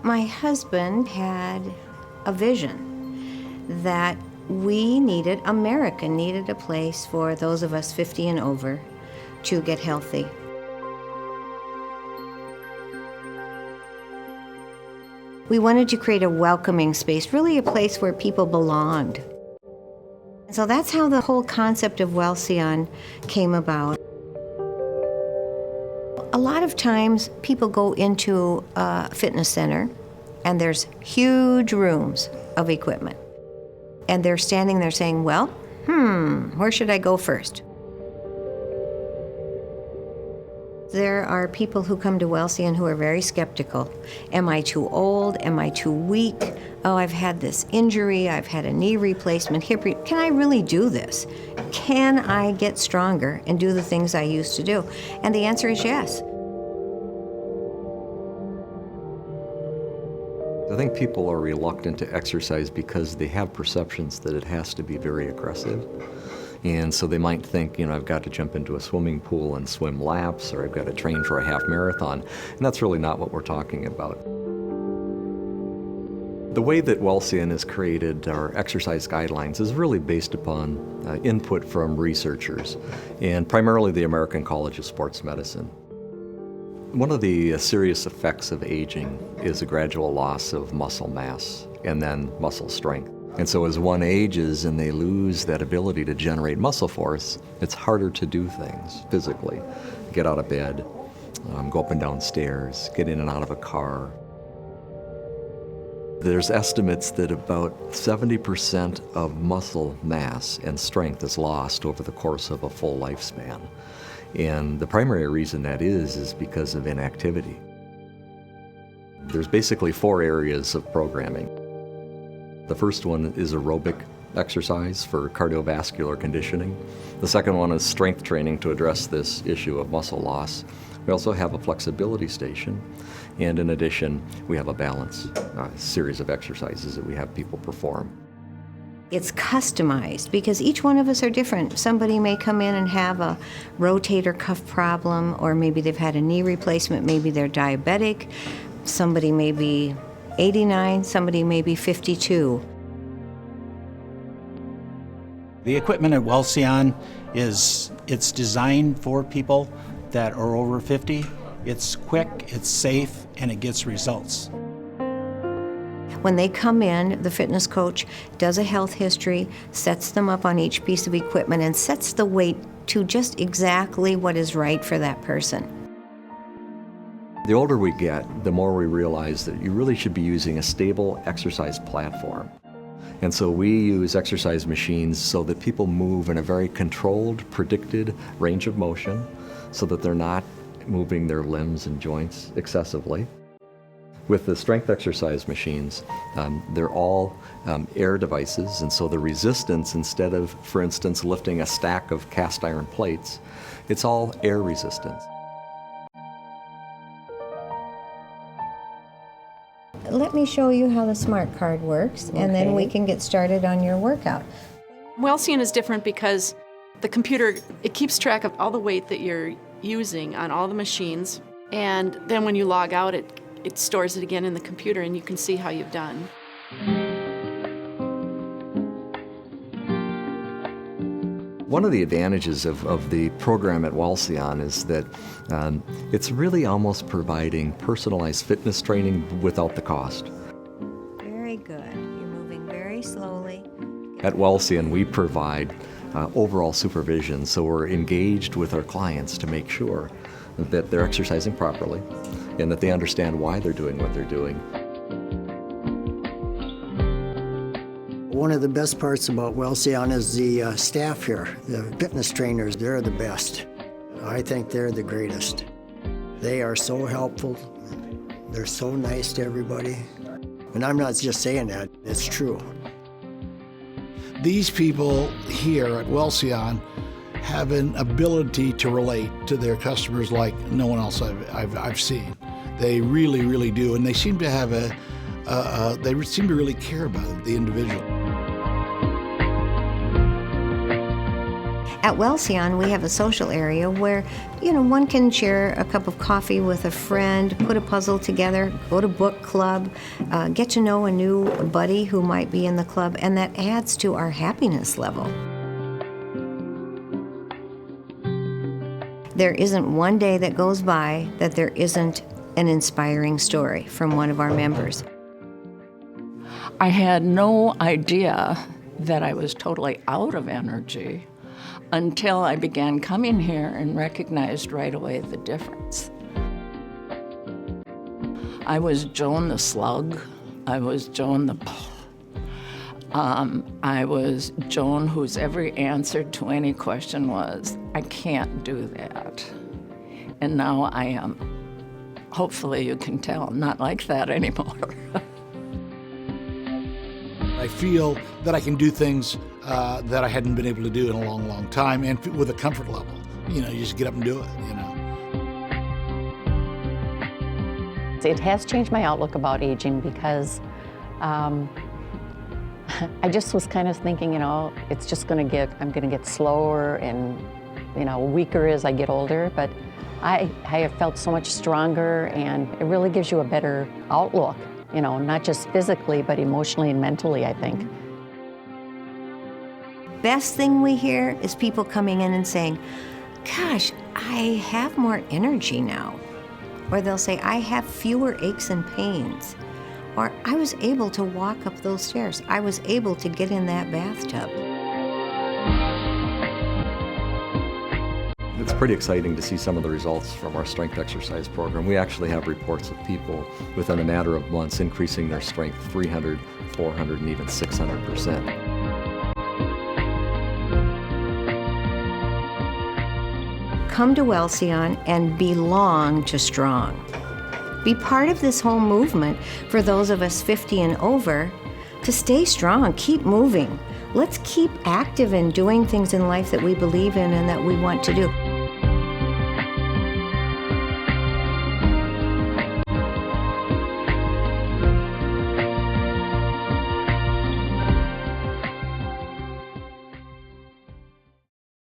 My husband had a vision that America needed a place for those of us 50 and over to get healthy. We wanted to create a welcoming space, really a place where people belonged. So that's how the whole concept of Welcyon came about. A lot of times people go into a fitness center and there's huge rooms of equipment. And they're standing there saying, well, where should I go first? There are people who come to Welcyon who are very skeptical. Am I too old? Am I too weak? Oh, I've had this injury. I've had a knee replacement, Can I really do this? Can I get stronger and do the things I used to do? And the answer is yes. I think people are reluctant to exercise because they have perceptions that it has to be very aggressive. And so they might think, I've got to jump into a swimming pool and swim laps, or I've got to train for a half marathon. And that's really not what we're talking about. The way that Welcyon has created our exercise guidelines is really based upon input from researchers, and primarily the American College of Sports Medicine. One of the serious effects of aging is a gradual loss of muscle mass and then muscle strength. And so as one ages and they lose that ability to generate muscle force, it's harder to do things physically. Get out of bed, go up and down stairs, get in and out of a car. There's estimates that about 70% of muscle mass and strength is lost over the course of a full lifespan. And the primary reason that is because of inactivity. There's basically 4 areas of programming. The first one is aerobic exercise for cardiovascular conditioning. The second one is strength training to address this issue of muscle loss. We also have a flexibility station, and in addition, we have a balance series of exercises that we have people perform. It's customized because each one of us are different. Somebody may come in and have a rotator cuff problem, or maybe they've had a knee replacement, maybe they're diabetic. Somebody may be 89, somebody may be 52. The equipment at Welcyon it's designed for people that are over 50. It's quick, it's safe, and it gets results. When they come in, the fitness coach does a health history, sets them up on each piece of equipment, and sets the weight to just exactly what is right for that person. The older we get, the more we realize that you really should be using a stable exercise platform. And so we use exercise machines so that people move in a very controlled, predicted range of motion so that they're not moving their limbs and joints excessively. With the strength exercise machines, they're all air devices, and so the resistance, instead of, for instance, lifting a stack of cast iron plates, it's all air resistance. Let me show you how the smart card works, and then we can get started on your workout. Welcyon is different because the computer, it keeps track of all the weight that you're using on all the machines, and then when you log out, it stores it again in the computer, and you can see how you've done. One of the advantages of the program at Welcyon is that it's really almost providing personalized fitness training without the cost. Very good. You're moving very slowly. At Welcyon, we provide overall supervision, so we're engaged with our clients to make sure that they're exercising properly and that they understand why they're doing what they're doing. One of the best parts about Welcyon is the staff here. The fitness trainers, they're the best. I think they're the greatest. They are so helpful. They're so nice to everybody. And I'm not just saying that, it's true. These people here at Welcyon have an ability to relate to their customers like no one else I've seen. They really, really do, and they seem to have they seem to really care about the individual. At Welcyon, we have a social area where, one can share a cup of coffee with a friend, put a puzzle together, go to book club, get to know a new buddy who might be in the club, and that adds to our happiness level. There isn't one day that goes by that there isn't an inspiring story from one of our members. I had no idea that I was totally out of energy until I began coming here and recognized right away the difference. I was Joan the slug. I was Joan the I was Joan whose every answer to any question was, I can't do that. And now I am, hopefully you can tell, not like that anymore. I feel that I can do things that I hadn't been able to do in a long, long time, and with a comfort level. You just get up and do it, It has changed my outlook about aging because I just was kind of thinking, it's just I'm going to get slower and, weaker as I get older. But I have felt so much stronger, and it really gives you a better outlook, not just physically, but emotionally and mentally, I think. Best thing we hear is people coming in and saying, gosh, I have more energy now. Or they'll say, I have fewer aches and pains. Or I was able to walk up those stairs. I was able to get in that bathtub. It's pretty exciting to see some of the results from our strength exercise program. We actually have reports of people within a matter of months increasing their strength 300, 400, and even 600%. Come to Welcyon and belong to Strong. Be part of this whole movement for those of us 50 and over to stay strong, keep moving. Let's keep active in doing things in life that we believe in and that we want to do.